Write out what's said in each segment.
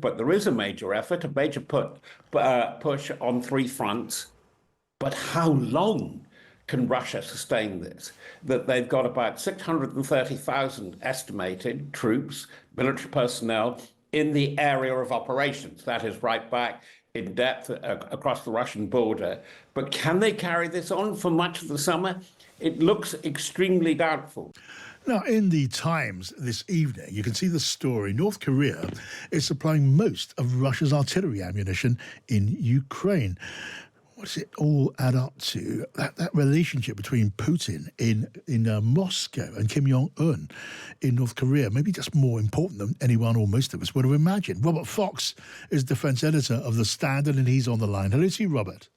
but there is a major effort, a major push on three fronts. But how long can Russia sustain this? That they've got about 630,000 estimated troops, military personnel in the area of operations. That is right back in depth across the Russian border. But can they carry this on for much of the summer? It looks extremely doubtful. Now, in the Times this evening, you can see the story. North Korea is supplying most of Russia's artillery ammunition in Ukraine. What does it all add up to? That relationship between Putin in Moscow and Kim Jong-un in North Korea, maybe just more important than anyone or most of us would have imagined. Robert Fox is defense editor of The Standard, and he's on the line. Hello to you, Robert.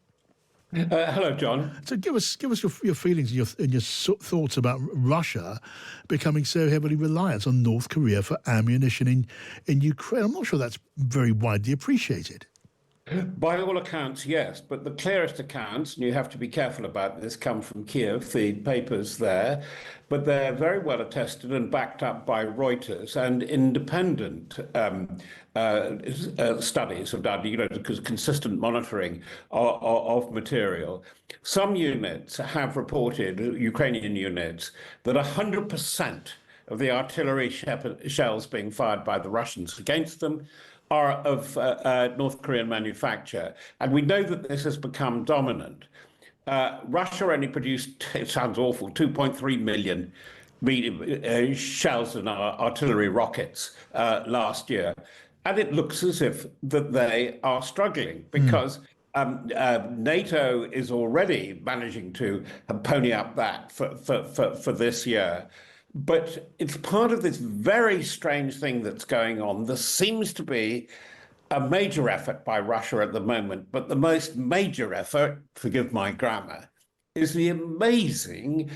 Hello, John. So give us your feelings and your thoughts about Russia becoming so heavily reliant on North Korea for ammunition in Ukraine. I'm not sure that's very widely appreciated. By all accounts, yes, but the clearest accounts, and you have to be careful about this, come from Kiev, the papers there, but they're very well attested and backed up by Reuters, and independent studies have done, because consistent monitoring of material. Some units have reported, Ukrainian units, that 100% of the artillery shells being fired by the Russians against them are of North Korean manufacture. And we know that this has become dominant. Russia only produced, it sounds awful, 2.3 million shells and artillery rockets last year. And it looks as if that they are struggling because NATO is already managing to pony up that for this year. But it's part of this very strange thing that's going on. There seems to be a major effort by Russia at the moment, but the most major effort, forgive my grammar, is the amazing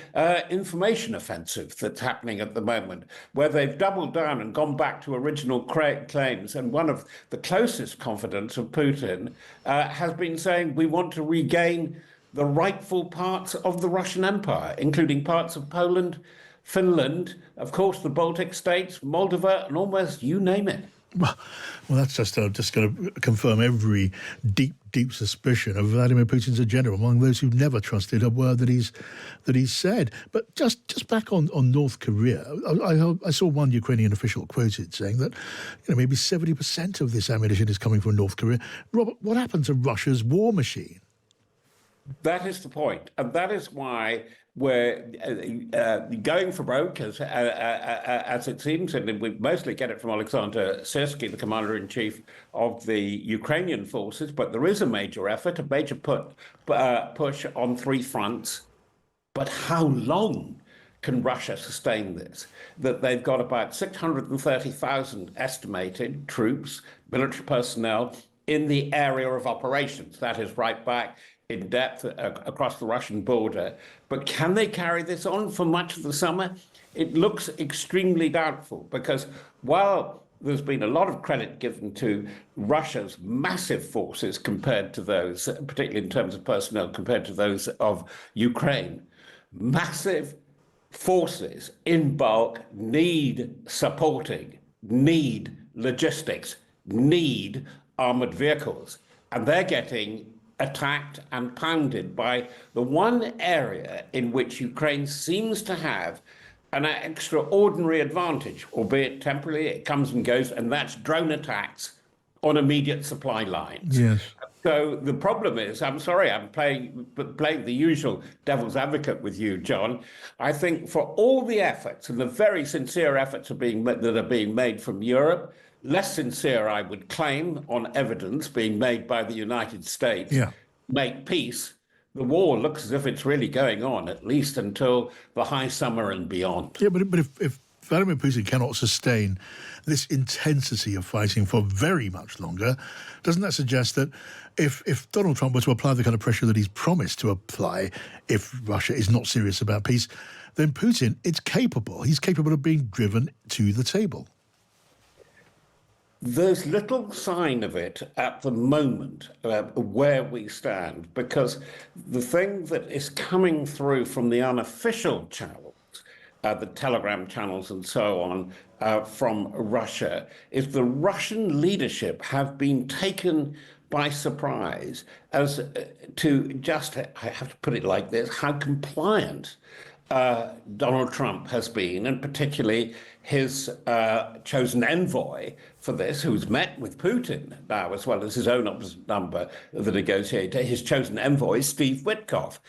information offensive that's happening at the moment, where they've doubled down and gone back to original claims. And one of the closest confidants of Putin has been saying, we want to regain the rightful parts of the Russian Empire, including parts of Poland, Finland, of course, the Baltic states, Moldova, and almost you name it. Well, that's just going to confirm every deep suspicion of Vladimir Putin's agenda among those who've never trusted a word that he's said. But just back on North Korea, I saw one Ukrainian official quoted saying that maybe 70% of this ammunition is coming from North Korea. Robert, what happened to Russia's war machine? That is the point, and that is why we're going for broke, as it seems, and we mostly get it from Alexander Syrskyi, the commander-in-chief of the Ukrainian forces. But there is a major effort, a major push on three fronts. But how long can Russia sustain this? That they've got about 630,000 estimated troops, military personnel in the area of operations. That is right back in depth across the Russian border. But can they carry this on for much of the summer? It looks extremely doubtful, because while there's been a lot of credit given to Russia's massive forces compared to those, particularly in terms of personnel, compared to those of Ukraine, massive forces in bulk need supporting, need logistics, need armored vehicles, and they're getting attacked and pounded by the one area in which Ukraine seems to have an extraordinary advantage, albeit temporarily, it comes and goes, and that's drone attacks on immediate supply lines. Yes. So the problem is, I'm sorry, I'm playing the usual devil's advocate with you, John. I think for all the efforts and the very sincere efforts that are being made from Europe, less sincere, I would claim, on evidence being made by the United States, make peace, the war looks as if it's really going on, at least until the high summer and beyond. Yeah, but if Vladimir Putin cannot sustain this intensity of fighting for very much longer, doesn't that suggest that if Donald Trump were to apply the kind of pressure that he's promised to apply if Russia is not serious about peace, then Putin, he's capable of being driven to the table? There's little sign of it at the moment where we stand, because the thing that is coming through from the unofficial channels, the Telegram channels and so on, from Russia is the Russian leadership have been taken by surprise as to just, I have to put it like this, how compliant Donald Trump has been, and particularly his chosen envoy for this, who's met with Putin now, as well as his own number, the negotiator, his chosen envoy, Steve Witkoff.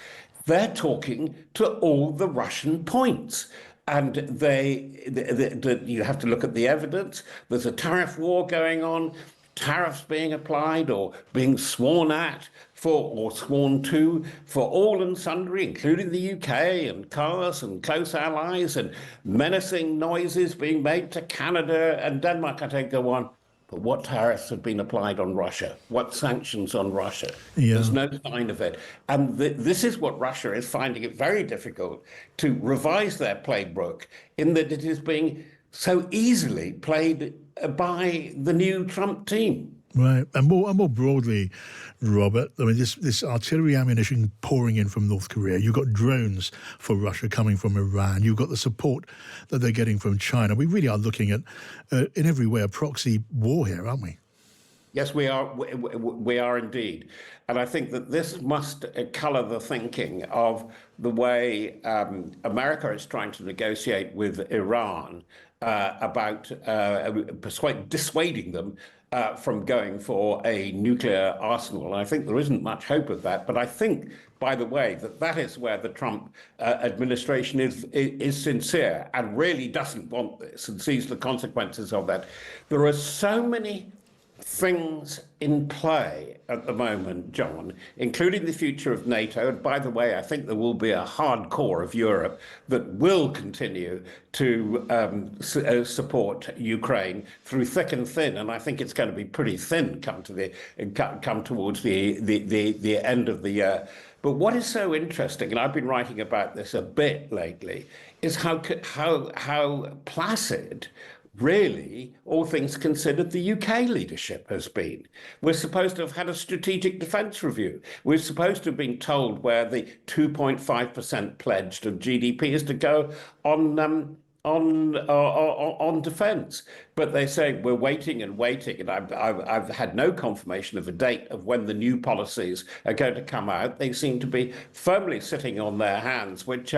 They're talking to all the Russian points. And you have to look at the evidence. There's a tariff war going on, tariffs being applied or being sworn at for or sworn to for all and sundry, including the UK and cars and close allies, and menacing noises being made to Canada and Denmark. I don't go on. But what tariffs have been applied on Russia? What sanctions on Russia? Yeah. There's no sign of it. And this is what Russia is finding it very difficult to revise their playbook, in that it is being so easily played by the new Trump team. Right, and more broadly, Robert, I mean, this artillery ammunition pouring in from North Korea. You've got drones for Russia coming from Iran. You've got the support that they're getting from China. We really are looking at, in every way, a proxy war here, aren't we? Yes, we are. We are indeed, and I think that this must colour the thinking of the way America is trying to negotiate with Iran about dissuading them from going for a nuclear arsenal. And I think there isn't much hope of that. But I think, by the way, that is where the Trump administration is sincere and really doesn't want this and sees the consequences of that. There are so many things in play at the moment, John, including the future of NATO. And by the way, I think there will be a hard core of Europe that will continue to support Ukraine through thick and thin. And I think it's going to be pretty thin come towards the end of the year. But what is so interesting, and I've been writing about this a bit lately, is how placid, really, all things considered, the UK leadership has been. We're supposed to have had a strategic defence review. We're supposed to have been told where the 2.5% pledged of GDP is to go on defence. But they say we're waiting and waiting, and I've had no confirmation of a date of when the new policies are going to come out. They seem to be firmly sitting on their hands, which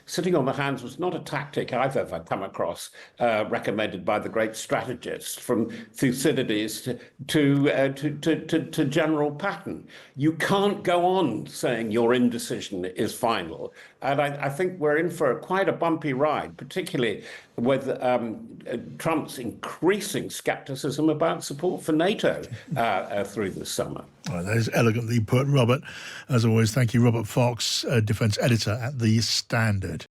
sitting on the hands was not a tactic I've ever come across recommended by the great strategists, from Thucydides to General Patton. You can't go on saying your indecision is final. And I think we're in for quite a bumpy ride, particularly with Trump's increasing skepticism about support for NATO through this summer. Well, that is elegantly put, Robert. As always, thank you, Robert Fox, defence editor at The Standard.